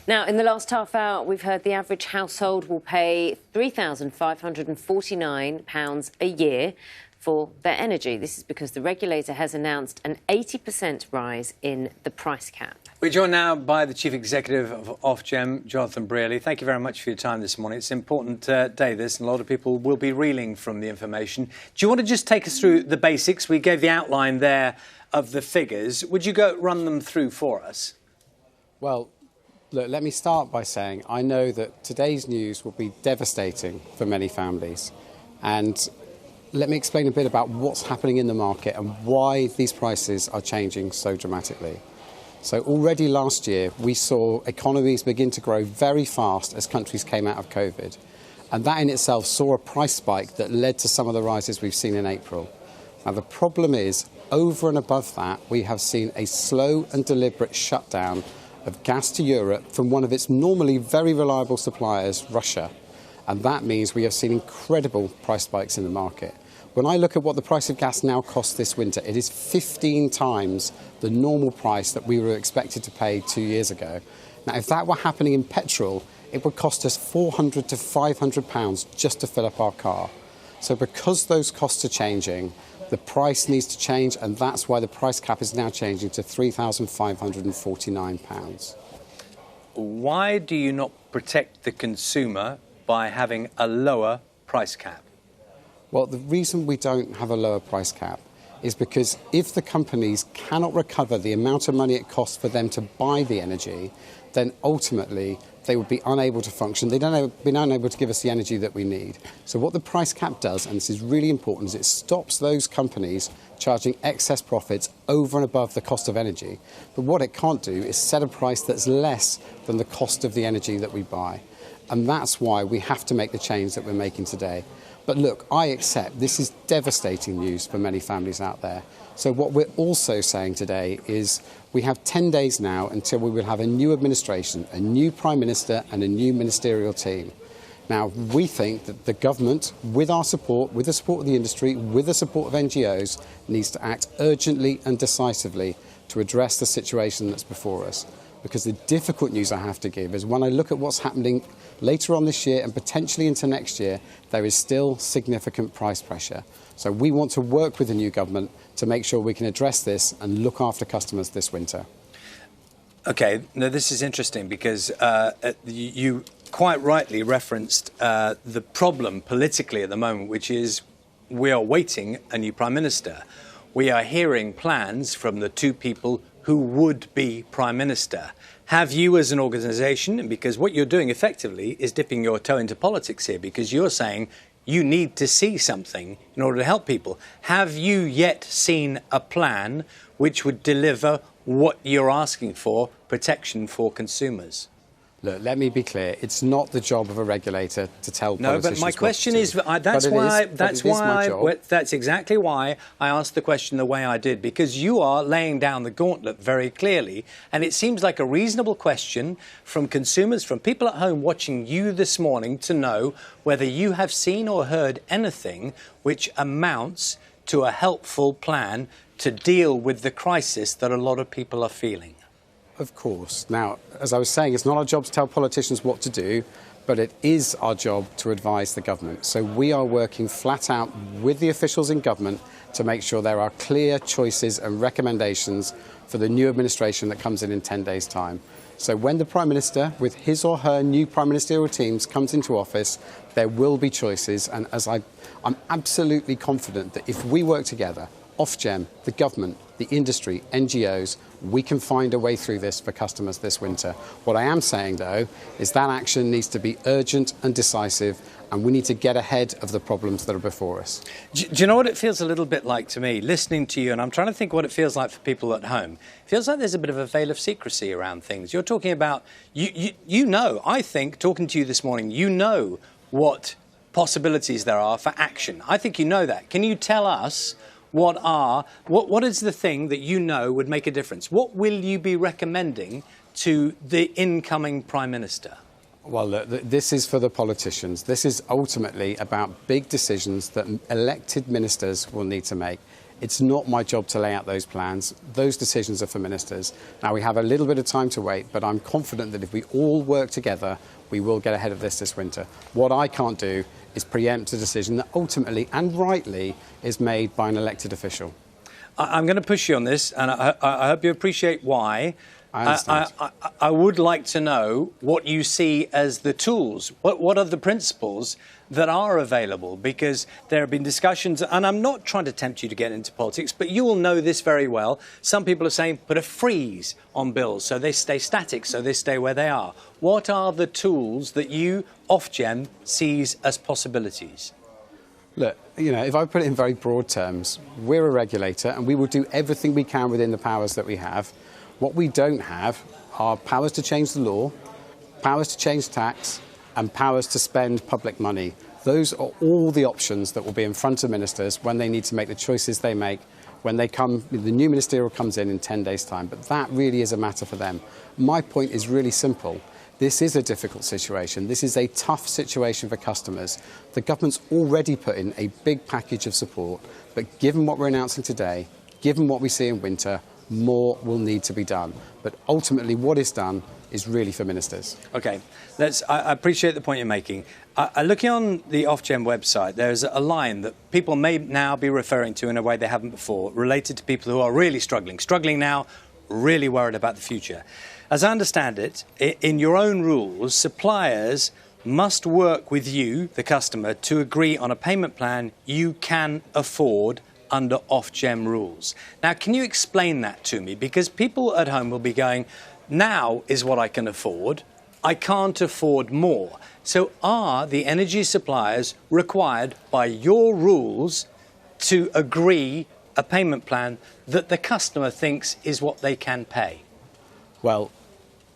Now, in the last half hour, we've heard the average household will pay £3,549 a year for their energy. This is because the regulator has announced an 80% rise in the price cap. We're joined now by the Chief Executive of Ofgem, Johnathan Brearly. Thank you very much for your time this morning. It's an important day, this, and a lot of people will be reeling from the information. Do you want to just take us through the basics? We gave the outline there of the figures. Would you go run them through for us? Well, look, let me start by saying I know that today's news will be devastating for many families. And let me explain a bit about what's happening in the market and why these prices are changing so dramatically. So already last year, we saw economies begin to grow very fast as countries came out of COVID. And that in itself saw a price spike that led to some of the rises we've seen in April. Now, the problem is, over and above that, we have seen a slow and deliberate shutdown of gas to Europe from one of its normally very reliable suppliers, Russia. And that means we have seen incredible price spikes in the market. When I look at what the price of gas now costs this winter, it is 15 times the normal price that we were expected to pay 2 years ago. Now, if that were happening in petrol, it would cost us £400 to £500 just to fill up our car. So because those costs are changing, the price needs to change, and that's why the price cap is now changing to £3,549. Why do you not protect the consumer by having a lower price cap? Well, the reason we don't have a lower price cap is because if the companies cannot recover the amount of money it costs for them to buy the energy, then ultimately they would be unable to function. They'd be unable to give us the energy that we need. So what the price cap does, and this is really important, is it stops those companies charging excess profits over and above the cost of energy. But what it can't do is set a price that's less than the cost of the energy that we buy. And that's why we have to make the change that we're making today. But look, I accept this is devastating news for many families out there. So what we're also saying today is we have 10 days now until we will have a new administration, a new Prime Minister and a new ministerial team. Now, we think that the government, with our support, with the support of the industry, with the support of NGOs, needs to act urgently and decisively to address the situation that's before us. Because the difficult news I have to give is when I look at what's happening later on this year and potentially into next year, there is still significant price pressure. So we want to work with the new government to make sure we can address this and look after customers this winter. OK, now this is interesting because you quite rightly referenced the problem politically at the moment, which is we are waiting a new Prime Minister. We are hearing plans from the two people who would be Prime Minister. Have you as an organisation, because what you're doing effectively is dipping your toe into politics here, because you're saying you need to see something in order to help people. Have you yet seen a plan which would deliver what you're asking for, protection for consumers? Look, let me be clear. It's not the job of a regulator to tell politicians. No, but my question is, that's exactly why I asked the question the way I did, because you are laying down the gauntlet very clearly, and it seems like a reasonable question from consumers, from people at home watching you this morning, to know whether you have seen or heard anything which amounts to a helpful plan to deal with the crisis that a lot of people are feeling. Of course. Now, as I was saying, it's not our job to tell politicians what to do, but it is our job to advise the government. So we are working flat out with the officials in government to make sure there are clear choices and recommendations for the new administration that comes in 10 days' time. So when the Prime Minister, with his or her new Prime Ministerial teams, comes into office, there will be choices. And I'm absolutely confident that if we work together, Ofgem, the government, the industry, NGOs, we can find a way through this for customers this winter. What I am saying, though, is that action needs to be urgent and decisive, and we need to get ahead of the problems that are before us. Do you know what it feels a little bit like to me, listening to you, and I'm trying to think what it feels like for people at home. It feels like there's a bit of a veil of secrecy around things. You're talking about, you know, I think, talking to you this morning, you know what possibilities there are for action. I think you know that. Can you tell us what is the thing that you know would make a difference? What will you be recommending to the incoming Prime Minister? Well, look, this is for the politicians. This is ultimately about big decisions that elected ministers will need to make. It's not my job to lay out those plans. Those decisions are for ministers. Now, we have a little bit of time to wait, but I'm confident that if we all work together, we will get ahead of this winter. What I can't do is preempt a decision that ultimately and rightly is made by an elected official. I'm going to push you on this, and I hope you appreciate why. I understand. I would like to know what you see as the tools. What are the principles that are available? Because there have been discussions, and I'm not trying to tempt you to get into politics, but you will know this very well. Some people are saying put a freeze on bills so they stay static, so they stay where they are. What are the tools that you, Ofgem, sees as possibilities? Look, if I put it in very broad terms, we're a regulator and we will do everything we can within the powers that we have. What we don't have are powers to change the law, powers to change tax, and powers to spend public money. Those are all the options that will be in front of ministers when they need to make the choices they make when the new ministerial comes in 10 days' time. But that really is a matter for them. My point is really simple. This is a difficult situation. This is a tough situation for customers. The government's already put in a big package of support, but given what we're announcing today, given what we see in winter, more will need to be done. But ultimately, what is done is really for ministers. OK, I appreciate the point you're making. Looking on the Ofgem website, there's a line that people may now be referring to in a way they haven't before, related to people who are really struggling now, really worried about the future. As I understand it, in your own rules, suppliers must work with you, the customer, to agree on a payment plan you can afford under Ofgem rules. Now, can you explain that to me? Because people at home will be going, now is what I can afford. I can't afford more. So are the energy suppliers required by your rules to agree a payment plan that the customer thinks is what they can pay? Well,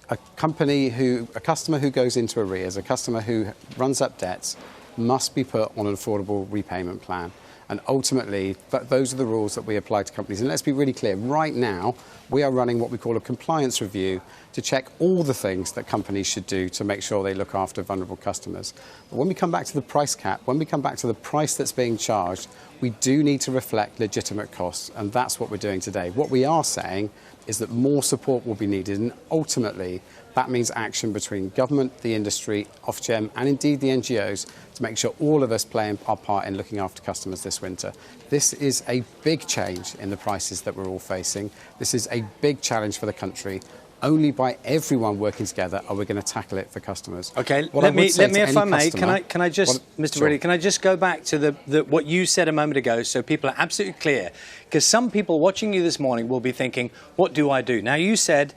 a customer who goes into arrears, a customer who runs up debts, must be put on an affordable repayment plan. And ultimately, those are the rules that we apply to companies. And let's be really clear, right now, we are running what we call a compliance review to check all the things that companies should do to make sure they look after vulnerable customers. But when we come back to the price cap, when we come back to the price that's being charged, we do need to reflect legitimate costs. And that's what we're doing today. What we are saying is that more support will be needed. And ultimately, that means action between government, the industry, Ofgem, and indeed the NGOs to make sure all of us play our part in looking after customers this winter. This is a big change in the prices that we're all facing. This is a big challenge for the country. Only by everyone working together are we going to tackle it for customers. OK, let me, if I may, can I just, Mr. Brearly, can I just go back to what you said a moment ago so people are absolutely clear? Because some people watching you this morning will be thinking, what do I do? Now, you said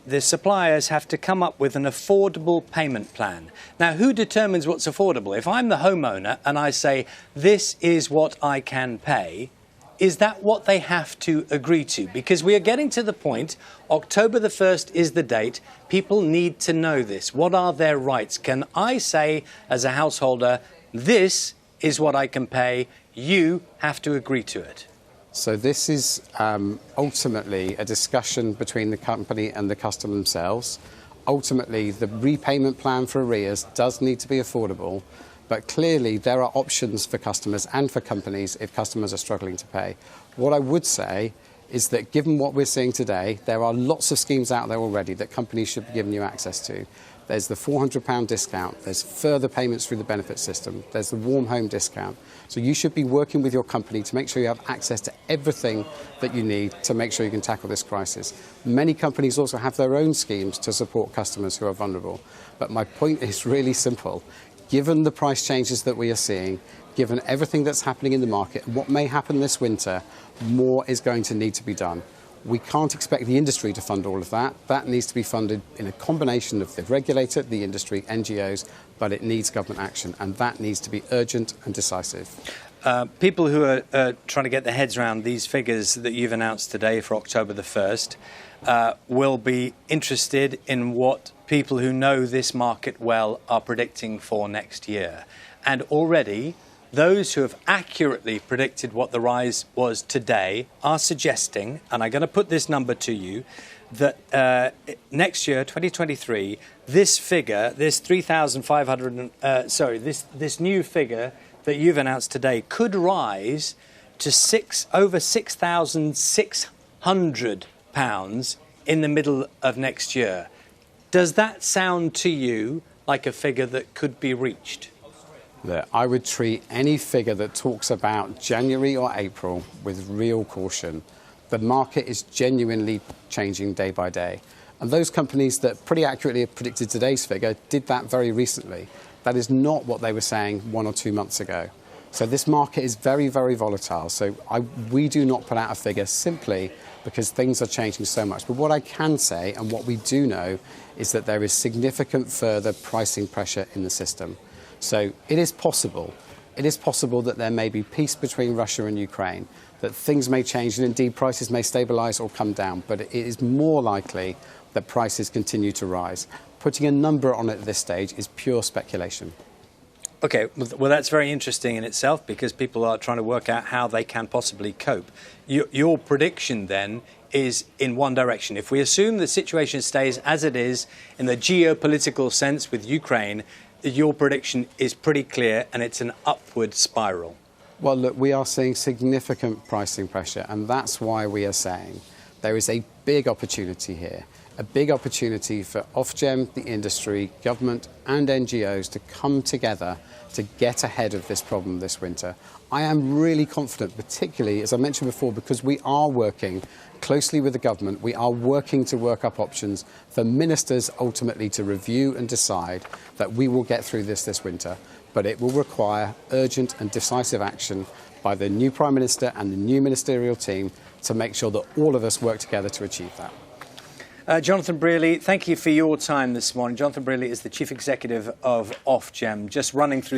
the suppliers have to come up with an affordable payment plan. Now, who determines what's affordable? If I'm the homeowner and I say, this is what I can pay, is that what they have to agree to? Because we are getting to the point, October the 1st is the date. People need to know this. What are their rights? Can I say, as a householder, this is what I can pay, you have to agree to it? So this is ultimately a discussion between the company and the customer themselves. Ultimately, the repayment plan for arrears does need to be affordable, but clearly there are options for customers and for companies if customers are struggling to pay. What I would say is that given what we're seeing today, there are lots of schemes out there already that companies should be giving you access to. There's the £400 discount, there's further payments through the benefit system, there's the warm home discount. So you should be working with your company to make sure you have access to everything that you need to make sure you can tackle this crisis. Many companies also have their own schemes to support customers who are vulnerable. But my point is really simple. Given the price changes that we are seeing, given everything that's happening in the market and what may happen this winter, more is going to need to be done. We can't expect the industry to fund all of that. That needs to be funded in a combination of the regulator, the industry, NGOs, but it needs government action, and that needs to be urgent and decisive. People who are trying to get their heads around these figures that you've announced today for October the 1st will be interested in what people who know this market well are predicting for next year. And already, those who have accurately predicted what the rise was today are suggesting, and I'm going to put this number to you, that next year, 2023, this figure, this 3,500, this new figure that you've announced today could rise to over £6,600 in the middle of next year. Does that sound to you like a figure that could be reached? Look, I would treat any figure that talks about January or April with real caution. The market is genuinely changing day by day. And those companies that pretty accurately have predicted today's figure did that very recently. That is not what they were saying 1 or 2 months ago. So this market is very, very volatile. So we do not put out a figure simply because things are changing so much. But what I can say, and what we do know, is that there is significant further pricing pressure in the system. So it is possible that there may be peace between Russia and Ukraine, that things may change and indeed prices may stabilise or come down, but it is more likely that prices continue to rise. Putting a number on it at this stage is pure speculation. OK, well, that's very interesting in itself because people are trying to work out how they can possibly cope. Your prediction, then, is in one direction. If we assume the situation stays as it is in the geopolitical sense with Ukraine, your prediction is pretty clear and it's an upward spiral. Well, look, we are seeing significant pricing pressure, and that's why we are saying there is a big opportunity here. A big opportunity for Ofgem, the industry, government and NGOs to come together to get ahead of this problem this winter. I am really confident, particularly, as I mentioned before, because we are working closely with the government. We are working to work up options for ministers ultimately to review and decide that we will get through this winter. But it will require urgent and decisive action by the new Prime Minister and the new ministerial team to make sure that all of us work together to achieve that. Johnathan Brearly, thank you for your time this morning. Johnathan Brearly is the Chief Executive of Ofgem, just running through